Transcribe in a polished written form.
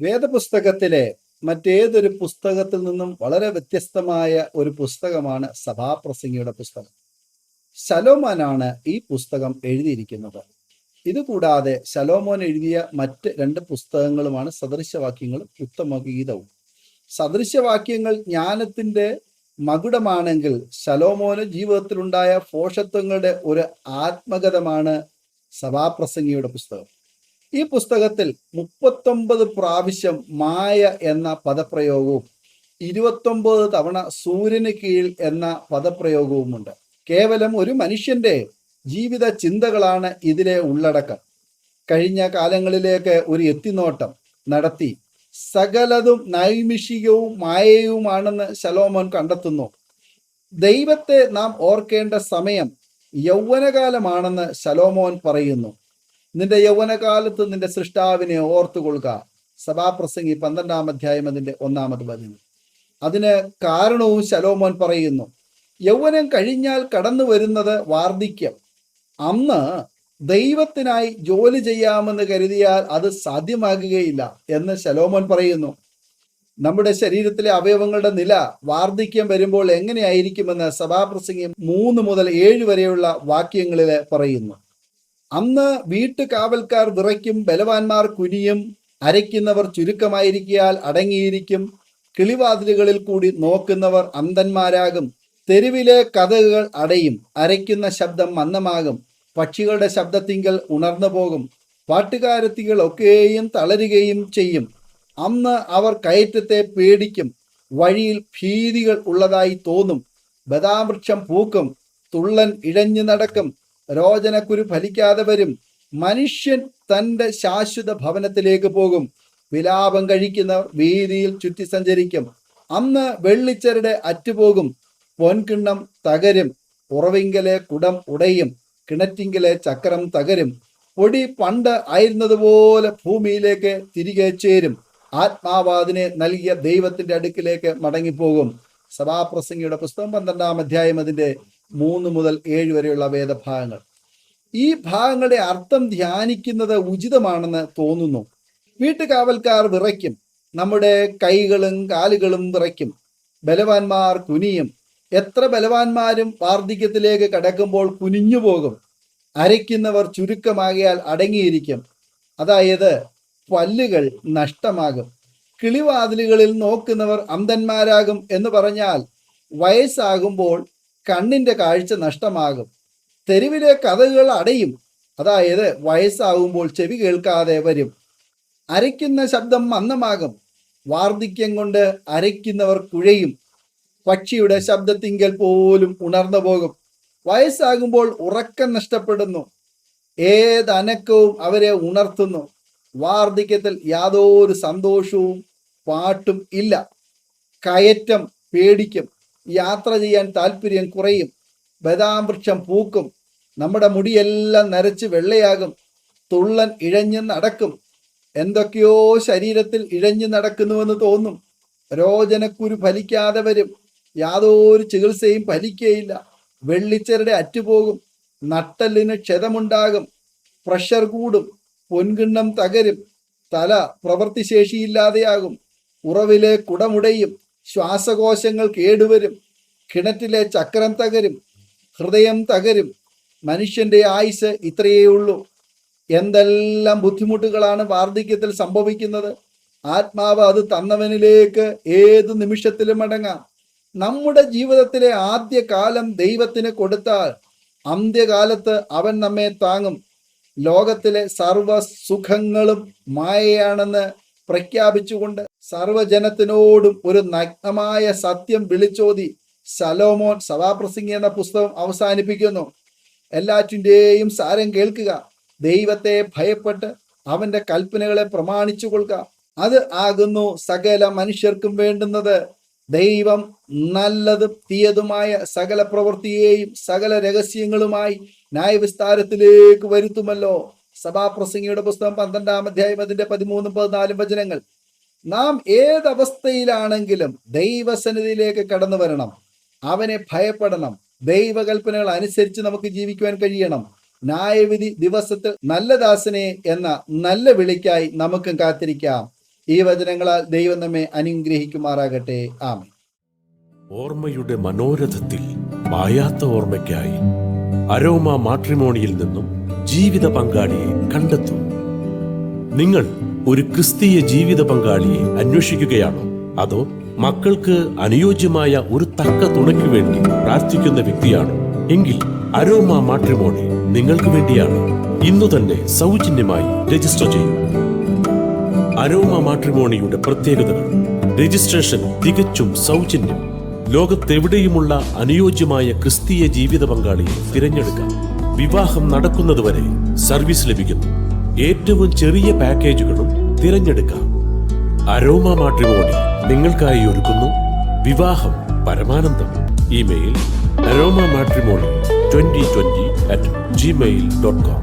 വേദപുസ്തകത്തിലെ മറ്റേതൊരു പുസ്തകത്തിൽ നിന്നും വളരെ വ്യത്യസ്തമായ ഒരു പുസ്തകമാണ് സഭാപ്രസംഗിയുടെ പുസ്തകം. ശലോമോനാണ് ഈ പുസ്തകം എഴുതിയിരിക്കുന്നത്. ഇതുകൂടാതെ ശലോമോൻ എഴുതിയ മറ്റ് 2 പുസ്തകങ്ങളുമാണ് സദൃശവാക്യങ്ങളും ഉത്തമഗീതവും. സദൃശവാക്യങ്ങൾ ജ്ഞാനത്തിന്റെ മകുടമാണെങ്കിൽ ശലോമോന് ജീവിതത്തിലുണ്ടായ പോഷത്വങ്ങളുടെ ഒരു ആത്മകഥമാണ് സഭാപ്രസംഗിയുടെ പുസ്തകം. ഈ പുസ്തകത്തിൽ 39 പ്രാവശ്യം മായ എന്ന പദപ്രയോഗവും 29 തവണ സൂര്യന് കീഴിൽ എന്ന പദപ്രയോഗവുമുണ്ട്. കേവലം ഒരു മനുഷ്യന്റെ ജീവിത ചിന്തകളാണ് ഇതിലെ ഉള്ളടക്കം. കഴിഞ്ഞ കാലങ്ങളിലേക്ക് ഒരു എത്തിനോട്ടം നടത്തി സകലതും നൈമിഷികവും മായയുമാണെന്ന് ശലോമോൻ കണ്ടെത്തുന്നു. ദൈവത്തെ നാം ഓർക്കേണ്ട സമയം യൗവനകാലമാണെന്ന് ശലോമോൻ പറയുന്നു. നിന്റെ യൗവനകാലത്ത് നിന്റെ സൃഷ്ടാവിനെ ഓർത്തുകൊള്ളുക. സഭാപ്രസംഗി 12-ാം അധ്യായം അതിന്റെ 1-ാമത് വചനം. അതിന് കാരണവും ശലോമോൻ പറയുന്നു. യൗവനം കഴിഞ്ഞാൽ കടന്നു വരുന്നത് വാർദ്ധക്യം. അന്ന് ദൈവത്തിനായി ജോലി ചെയ്യാമെന്ന് കരുതിയാൽ അത് സാധ്യമാകുകയില്ല എന്ന് ശലോമോൻ പറയുന്നു. നമ്മുടെ ശരീരത്തിലെ അവയവങ്ങളുടെ നില വാർദ്ധക്യം വരുമ്പോൾ എങ്ങനെയായിരിക്കുമെന്ന് സഭാപ്രസംഗി 3 മുതൽ 7 വരെയുള്ള വാക്യങ്ങളിൽ പറയുന്നു. അന്ന് വീട്ടുകാവൽക്കാർ വിറയ്ക്കും, ബലവാന്മാർ കുനിയും, അരയ്ക്കുന്നവർ ചുരുക്കമായിരിക്കാൽ അടങ്ങിയിരിക്കും, കിളിവാതിലുകളിൽ കൂടി നോക്കുന്നവർ അന്ധന്മാരാകും, തെരുവിലെ കതകുകൾ അടയും, അരയ്ക്കുന്ന ശബ്ദം മന്ദമാകും, പക്ഷികളുടെ ശബ്ദത്തിങ്കൽ ഉണർന്നു പോകും, പാട്ടുകാരത്തികൾ ഒക്കെയും തളരുകയും ചെയ്യും. അന്ന് അവർ കയറ്റത്തെ പേടിക്കും, വഴിയിൽ ഭീതികൾ ഉള്ളതായി തോന്നും, ബദാവൃക്ഷം പൂക്കും, തുള്ളൻ ഇഴഞ്ഞു നടക്കും, രോചനക്കുരു ഫലിക്കാതെ വരും, മനുഷ്യൻ തൻ്റെ ശാശ്വത ഭവനത്തിലേക്ക് പോകും, വിലാപം കഴിക്കുന്നവർ വീതിയിൽ ചുറ്റി സഞ്ചരിക്കും. അന്ന് വെള്ളിച്ചരട് അറ്റുപോകും, പൊൻകിണ്ണം തകരും, ഉറവിങ്കലെ കുടം ഉടയും, കിണറ്റിങ്കലെ ചക്രം തകരും, പൊടി പണ്ട് ആയിരുന്നതുപോലെ ഭൂമിയിലേക്ക് തിരികെ ചേരും, ആത്മാവാദിനെ നൽകിയ ദൈവത്തിന്റെ അടുക്കിലേക്ക് മടങ്ങിപ്പോകും. സഭാപ്രസംഗിയുടെ പുസ്തകം 12-ാം അധ്യായം അതിന്റെ 3 മുതൽ 7 വരെയുള്ള വേദഭാഗങ്ങൾ. ഈ ഭാഗങ്ങളുടെ അർത്ഥം ധ്യാനിക്കുന്നത് ഉചിതമാണെന്ന് തോന്നുന്നു. വീട്ടുകാവൽക്കാർ വിറയ്ക്കും, നമ്മുടെ കൈകളും കാലുകളും വിറയ്ക്കും, ബലവാന്മാർ കുനിയും. എത്ര ബലവാന്മാരും വാർദ്ധക്യത്തിലേക്ക് കടക്കുമ്പോൾ കുനിഞ്ഞു പോകും. അരയ്ക്കുന്നവർ ചുരുക്കമാകിയാൽ അടങ്ങിയിരിക്കും, അതായത് പല്ലുകൾ നഷ്ടമാകും. കിളിവാതിലുകളിൽ നോക്കുന്നവർ അന്ധന്മാരാകും എന്ന് പറഞ്ഞാൽ വയസ്സാകുമ്പോൾ കണ്ണിന്റെ കാഴ്ച നഷ്ടമാകും. തെരുവിലെ കതകുകൾ അടയും, അതായത് വയസ്സാകുമ്പോൾ ചെവി കേൾക്കാതെ വരും. അരയ്ക്കുന്ന ശബ്ദം മന്ദമാകും, വാർദ്ധക്യം കൊണ്ട് അരയ്ക്കുന്നവർ കുഴയും, പക്ഷിയുടെ ശബ്ദത്തിങ്കൽ പോലും ഉണർന്നു പോകും. വയസ്സാകുമ്പോൾ ഉറക്കം നഷ്ടപ്പെടുന്നു, ഏതനക്കവും അവരെ ഉണർത്തുന്നു. വാർദ്ധക്യത്തിൽ യാതൊരു സന്തോഷവും പാട്ടും ഇല്ല. കയറ്റം പേടിക്കും, യാത്ര ചെയ്യാൻ താല്പര്യം കുറയും, ബദാംവൃക്ഷം പൂക്കും, നമ്മുടെ മുടിയെല്ലാം നരച്ച് വെള്ളയാകും, തുള്ളൻ ഇഴഞ്ഞു നടക്കും. എന്തൊക്കെയോ ശരീരത്തിൽ ഇഴഞ്ഞു നടക്കുന്നുവെന്ന് തോന്നും. രോചനക്കുരു ഫലിക്കാതെ വരും, യാതൊരു ചികിത്സയും ഫലിക്കുകയില്ല. വെള്ളിച്ചരട് അറ്റുപോകും, നട്ടലിന് ക്ഷതമുണ്ടാകും, പ്രഷർ കൂടും, പൊൻകിണ്ണം തകരും, തല പ്രവൃത്തിശേഷിയില്ലാതെയാകും, ഉറവിലെ കുടമുടയും, ശ്വാസകോശങ്ങൾ കേടുവരും, കിണറ്റിലെ ചക്രം തകരും, ഹൃദയം തകരും. മനുഷ്യന്റെ ആയുസ് ഇത്രയേ ഉള്ളൂ. എന്തെല്ലാം ബുദ്ധിമുട്ടുകളാണ് വാർദ്ധക്യത്തിൽ സംഭവിക്കുന്നത്. ആത്മാവ് അത് തന്നവനിലേക്ക് ഏതു നിമിഷത്തിലും മടങ്ങാം. നമ്മുടെ ജീവിതത്തിലെ ആദ്യ കാലം ദൈവത്തിന് കൊടുത്താൽ അന്ത്യകാലത്ത് അവൻ നമ്മെ താങ്ങും. ലോകത്തിലെ സർവ സുഖങ്ങളും മായയാണെന്ന് പ്രഖ്യാപിച്ചുകൊണ്ട് സർവജനത്തിനോടും ഒരു നഗ്നമായ സത്യം വിളിച്ചോതി ശലോമോൻ സഭാപ്രസംഗി എന്ന പുസ്തകം അവസാനിപ്പിക്കുന്നു. എല്ലാറ്റിൻ്റെയും സാരം കേൾക്കുക. ദൈവത്തെ ഭയപ്പെട്ട് അവന്റെ കൽപ്പനകളെ പ്രമാണിച്ചു കൊള്ളുക. അത് ആകുന്നു സകല മനുഷ്യർക്കും വേണ്ടുന്നത്. ദൈവം നല്ലതും തീയതുമായ സകല പ്രവൃത്തിയെയും സകല രഹസ്യങ്ങളുമായി ന്യായവിസ്താരത്തിലേക്ക് വരുത്തുമല്ലോ. സഭാപ്രസംഗിയുടെ പുസ്തകം 12-ാം അധ്യായം അതിന്റെ 13-14 വചനങ്ങൾ. നാം ഏതവസ്ഥയിലാണെങ്കിലും ദൈവസന്നിധിയിലേക്ക് കടന്നു വരണം, അവനെ ഭയപ്പെടണം, ദൈവകൽപ്പനകൾ അനുസരിച്ച് നമുക്ക് ജീവിക്കുവാൻ കഴിയണം. ന്യായവിധി ദിവസത്തിൽ നല്ല ദാസനെ എന്ന നല്ല വിളിക്കായി നമുക്കും കാത്തിരിക്കാം. ഈ വചനങ്ങളാൽ ദൈവം നമ്മെ അനുഗ്രഹിക്കുമാറാകട്ടെ. ആമേൻ. ഓർമ്മയുടെ മനോരഥത്തിൽ മായാത്ത ഓർമ്മയ്ക്കായി അരോമ മാട്രിമോണിയിൽ നിന്നും ജീവിത പങ്കാളിയെ കണ്ടെത്തൂ. നിങ്ങൾ ഒരു ക്രിസ്തീയ ജീവിത പങ്കാളിയെ അന്വേഷിക്കുകയാണോ? അതോ മക്കൾക്ക് അനുയോജ്യമായ ഒരു തക്ക തുണയ്ക്ക് വേണ്ടി പ്രാർത്ഥിക്കുന്ന വ്യക്തിയാണോ? എങ്കിൽ അരോമ മാട്രിമോണി നിങ്ങൾക്ക് വേണ്ടിയാണ്. ഇന്നു തന്നെ സൗജന്യമായി രജിസ്റ്റർ ചെയ്യൂ. അരോമ മാട്രിമോണിയുടെ പ്രത്യേകതകൾ: രജിസ്ട്രേഷൻ തികച്ചും സൗജന്യം. ലോകത്തെവിടെയുമുള്ള അനുയോജ്യമായ ക്രിസ്തീയ ജീവിത പങ്കാളിയെ തിരഞ്ഞെടുക്കാം. വിവാഹം നടക്കുന്നതുവരെ സർവീസ് ലഭിക്കുന്നു. ഏറ്റവും ചെറിയ പാക്കേജുകളും തിരഞ്ഞെടുക്കാം. അരോമ മാട്രിമോണി നിങ്ങൾക്കായി ഒരുക്കുന്നു വിവാഹം പരമാനന്ദം. Email aroma matrimony2020@gmail.com